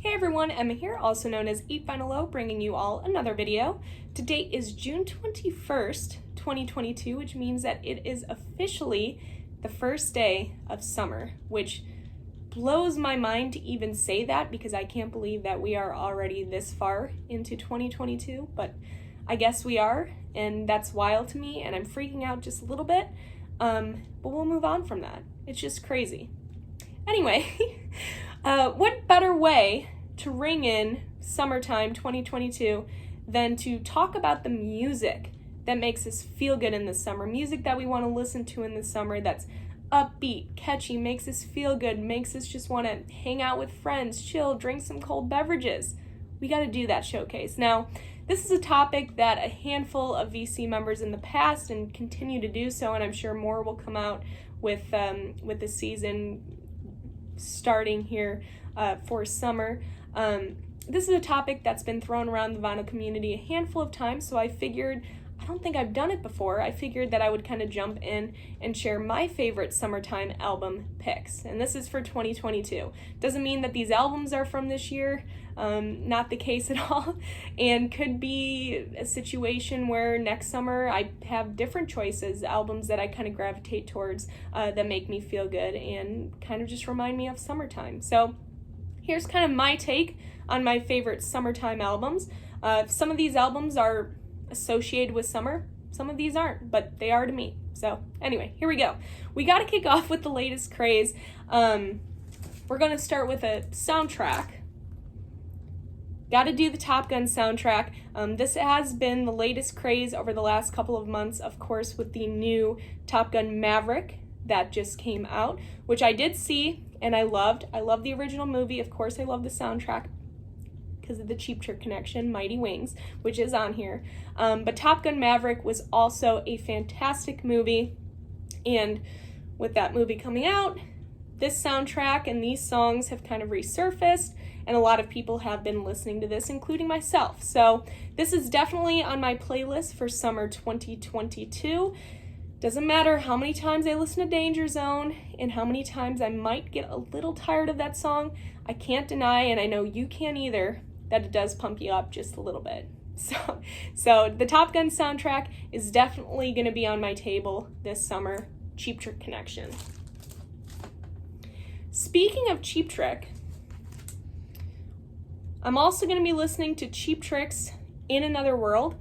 Hey everyone, Emma here, also known as eightvinyllow, bringing you all another video. Today is June 21st, 2022, which means that it is officially the first day of summer, which blows my mind to even say that because I can't believe that we are already this far into 2022, but I guess we are, and that's wild to me, and I'm freaking out just a little bit, but we'll move on from that. It's just crazy. Anyway, what better way to ring in summertime 2022 than to talk about the music that makes us feel good in the summer, music that we want to listen to in the summer that's upbeat, catchy, makes us feel good, makes us just want to hang out with friends, chill, drink some cold beverages. We got to do that showcase. Now, this is a topic that a handful of VC members in the past and continue to do so, and I'm sure more will come out with the season starting here for summer. This is a topic that's been thrown around the vinyl community a handful of times, so I figured, I don't think I've done it before, I figured that I would kind of jump in and share my favorite summertime album picks, and this is for 2022. Doesn't mean that these albums are from this year, not the case at all, and could be a situation where next summer I have different choices, albums that I kind of gravitate towards that make me feel good and kind of just remind me of summertime. So here's kind of my take on my favorite summertime albums. Some of these albums are associated with summer, some of these aren't, but they are to me. So anyway, here we go. We got to kick off with the latest craze. We're going to start with a soundtrack. Got to do the Top Gun soundtrack. This has been the latest craze over the last couple of months, of course, with the new Top Gun Maverick that just came out, which I did see and I loved. I love the original movie. Of course, I love the soundtrack because of the Cheap Trick connection, Mighty Wings, which is on here. But Top Gun Maverick was also a fantastic movie, and with that movie coming out, this soundtrack and these songs have kind of resurfaced, and a lot of people have been listening to this, including myself. So this is definitely on my playlist for summer 2022. Doesn't matter how many times I listen to Danger Zone and how many times I might get a little tired of that song, I can't deny, and I know you can't either, that it does pump you up just a little bit. So the Top Gun soundtrack is definitely going to be on my table this summer. Cheap Trick connection. Speaking of Cheap Trick, I'm also going to be listening to Cheap Trick's In Another World.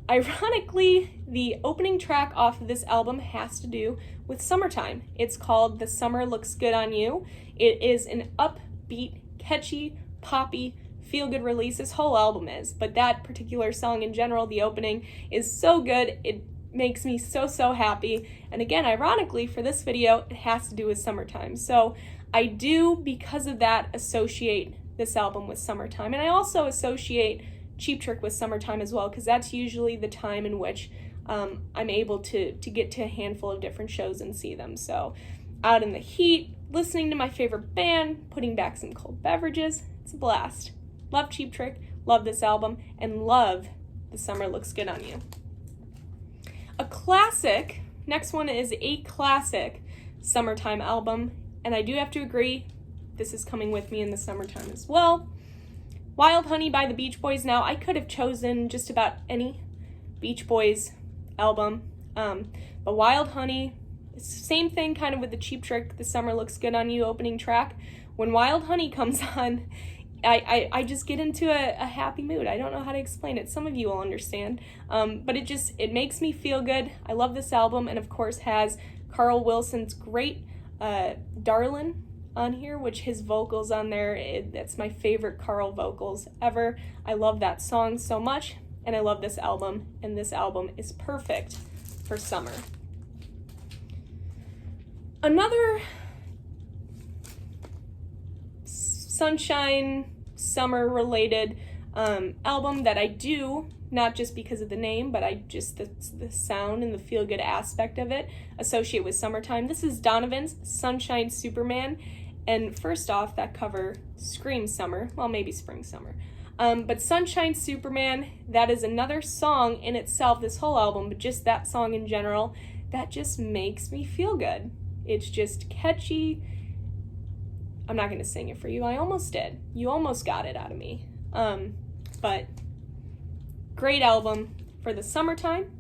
Ironically, the opening track off of this album has to do with summertime. It's called The Summer Looks Good on You. It is an upbeat, catchy, poppy, feel-good release. This whole album is, but that particular song in general, the opening, is so good. It makes me so happy. And again, ironically, for this video, it has to do with summertime. So I do, because of that, associate this album with summertime. And I also associate Cheap Trick with summertime as well, because that's usually the time in which I'm able to get to a handful of different shows and see them. So out in the heat, listening to my favorite band, putting back some cold beverages, it's a blast. Love Cheap Trick, love this album, and love The Summer Looks Good on You. A classic, next one is a classic summertime album, and I do have to agree, this is coming with me in the summertime as well. Wild Honey by the Beach Boys. Now, I could have chosen just about any Beach Boys album, but Wild Honey, same thing kind of with the Cheap Trick, The Summer Looks Good on You opening track. When Wild Honey comes on, I just get into a happy mood. I don't know how to explain it. Some of you will understand, but it makes me feel good. I love this album, and of course has Carl Wilson's great Darlin' on here, which his vocals on there, that's my favorite Carl vocals ever. I love that song so much, and I love this album, and this album is perfect for summer. Another sunshine, summer-related album that I do, not just because of the name, but I just, the sound and the feel-good aspect of it, associate with summertime. This is Donovan's Sunshine Superman, and first off, that cover screams summer, well, maybe spring, summer. But Sunshine Superman, that is another song in itself, this whole album, but just that song in general, that just makes me feel good. It's just catchy, I'm not going to sing it for you. I almost did. You almost got it out of me. But great album for the summertime.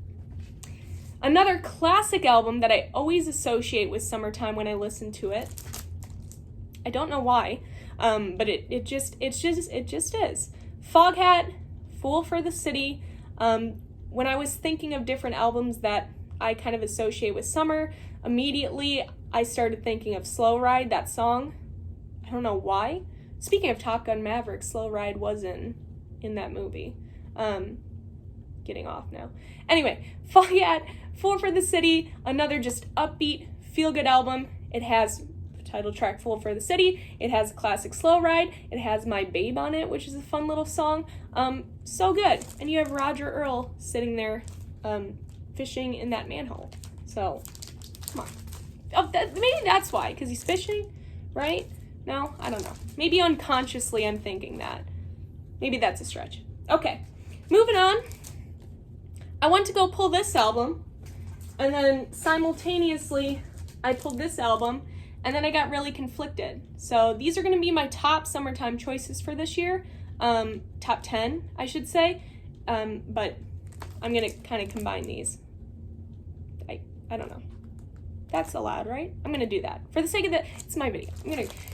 Another classic album that I always associate with summertime when I listen to it. I don't know why, but it just is. Foghat, Fool for the City. When I was thinking of different albums that I kind of associate with summer, immediately I started thinking of Slow Ride, that song. I don't know why. Speaking of Top Gun Maverick, Slow Ride was in that movie. Getting off now. Anyway, Foghat, Fool for the City, another just upbeat, feel-good album. It has the title track Fool for the City. It has classic Slow Ride. It has My Babe on it, which is a fun little song. So good. And you have Roger Earl sitting there fishing in that manhole. So, come on. Oh, maybe that's why, because he's fishing, right? No, I don't know. Maybe unconsciously I'm thinking that. Maybe that's a stretch. Okay, moving on. I went to go pull this album, and then simultaneously I pulled this album, and then I got really conflicted. So these are going to be my top summertime choices for this year. Top 10, I should say. But I'm going to kind of combine these. I don't know. That's allowed, right? I'm going to do that. For the sake of it's my video.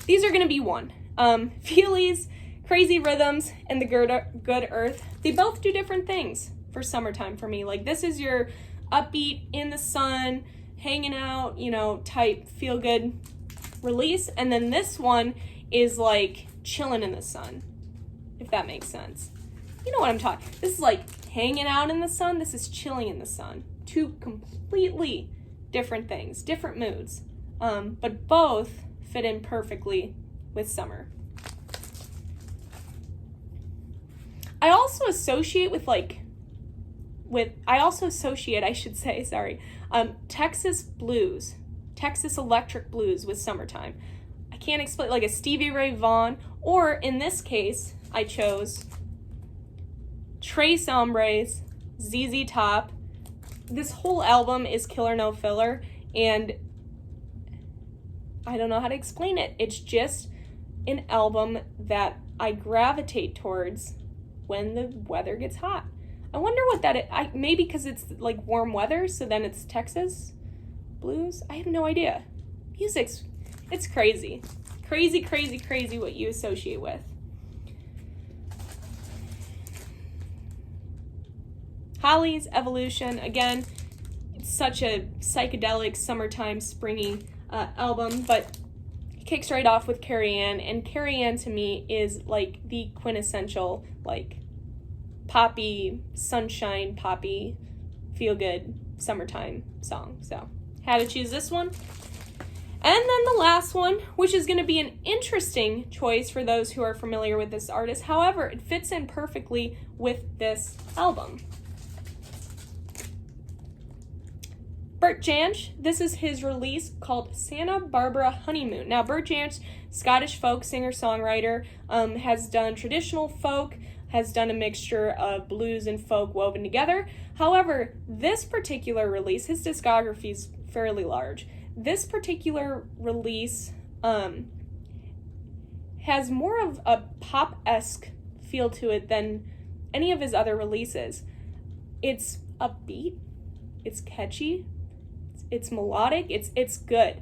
These are going to be one. Feelies, Crazy Rhythms, and The Good Earth. They both do different things for summertime for me. Like, this is your upbeat, in the sun, hanging out, type feel-good release. And then this one is like chilling in the sun, if that makes sense. You know what I'm talking. This is like hanging out in the sun. This is chilling in the sun. Two completely different things, different moods, but both fit in perfectly with summer. I also associate Texas blues, Texas electric blues with summertime. I can't explain, like a Stevie Ray Vaughan, or in this case, I chose Tres Hombres, ZZ Top. This whole album is killer no filler, and I don't know how to explain it. It's just an album that I gravitate towards when the weather gets hot. I wonder what that is. Maybe because it's like warm weather, so then it's Texas blues? I have no idea. It's crazy. Crazy what you associate with. Holly's Evolution, again, it's such a psychedelic, summertime, springy album, but it kicks right off with Carrie Ann, and Carrie Ann to me is like the quintessential, like, poppy, sunshine, poppy, feel-good summertime song. So, had to choose this one. And then the last one, which is going to be an interesting choice for those who are familiar with this artist. However, it fits in perfectly with this album. Bert Jansch, this is his release called Santa Barbara Honeymoon. Now, Bert Jansch, Scottish folk singer-songwriter, has done traditional folk, has done a mixture of blues and folk woven together. However, this particular release, his discography is fairly large. This particular release has more of a pop-esque feel to it than any of his other releases. It's upbeat, it's catchy, it's melodic, it's good.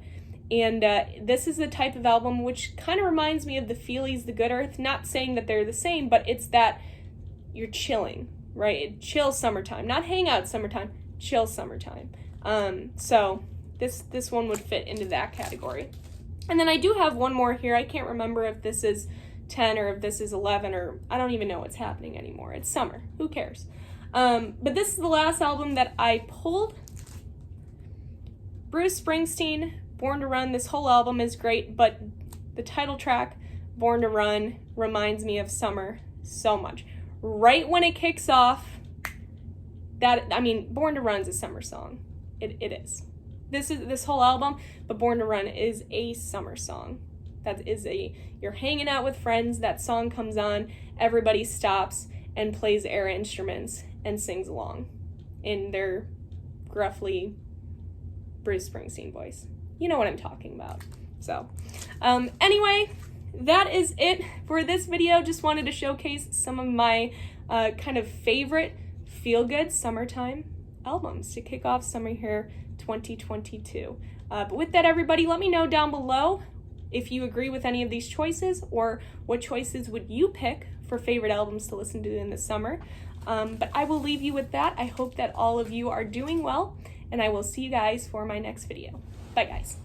And this is the type of album which kind of reminds me of the Feelies, The Good Earth. Not saying that they're the same, but it's that you're chilling, right? Chill summertime, not hang out summertime, chill summertime. So this one would fit into that category. And then I do have one more here. I can't remember if this is 10 or if this is 11, or I don't even know what's happening anymore. It's summer. Who cares? But this is the last album that I pulled. Bruce Springsteen, Born to Run. This whole album is great, but the title track, Born to Run, reminds me of summer so much. Right when it kicks off, Born to Run's a summer song. It is. This whole album, but Born to Run is a summer song. You're hanging out with friends, that song comes on, everybody stops and plays air instruments and sings along in their gruffly Bruce Springsteen voice. You know what I'm talking about. So, anyway, that is it for this video. Just wanted to showcase some of my kind of favorite feel-good summertime albums to kick off summer here 2022. But with that, everybody, let me know down below if you agree with any of these choices, or what choices would you pick for favorite albums to listen to in the summer. But I will leave you with that. I hope that all of you are doing well, and I will see you guys for my next video. Bye, guys.